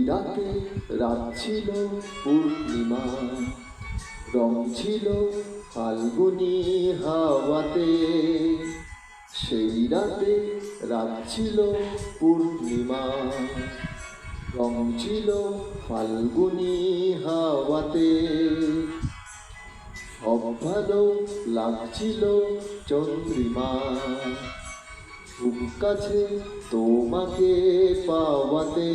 রাতে রাত ছিল পূর্ণিমা, রং ছিল ফাল্গুনি হাওয়াতে। সেই রাতে রাত ছিল পূর্ণিমা, রং ছিল ফাল্গুনি হাওয়াতে। সব ভালো লাগছিল চন্দ্রিমা, খুব কাছে তোমাকে পাওয়াতে।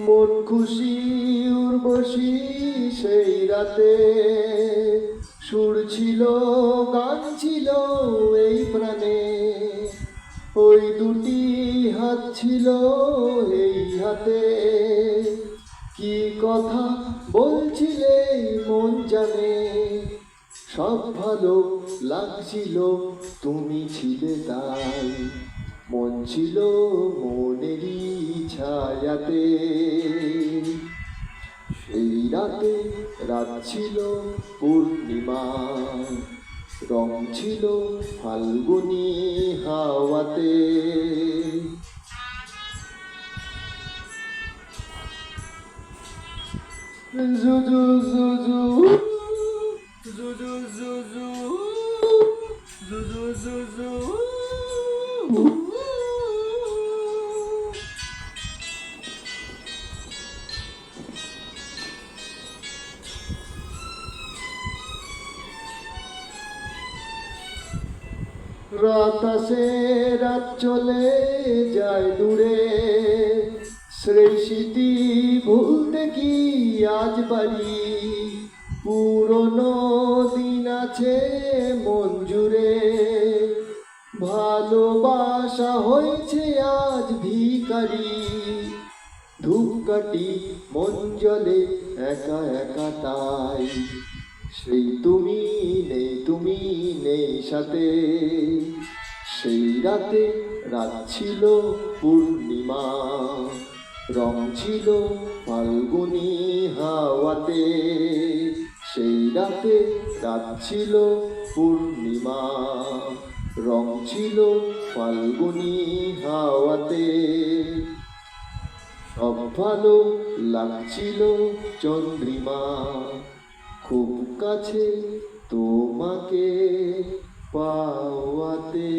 মন খুশি উর্বশী সেই রাতে, সুর ছিল গান ছিল এই প্রাণে। ওই দুটি হাত ছিল এই হাতে, কি কথা বলছিলে মন জানে। সব ভালো লাগছিল তুমি ছিলে তাই, মন ছিল মনেরই ছায়াতে। সেই রাতে রাত ছিল পূর্ণিমা, রং ছিল ফাল্গুনি হাওয়াতে। জুজু জুজু জুজু জুজু জুজু জুজু। রাত আসে রাত চলে যায় দূরে, সেই স্মৃতি ভুলতে কি আজ পারি। পুরনো দিন আছে মন জুড়ে, ভালোবাসা হয়েছে আজ ভিখারি। ধূপকাঠি মন জ্বলে একা একা তাই, সেই তুমি নেই সাথে। সেই রাতে রাত ছিল পূর্ণিমা, রং ছিল ফাল্গুনি হাওয়াতে। সেই রাতে রাত ছিল পূর্ণিমা, রং ছিল ফাল্গুনি হাওয়াতে। সব ভালো লাগছিল চন্দ্রিমা, খুব কাছে তোমাকে পাওয়াতে।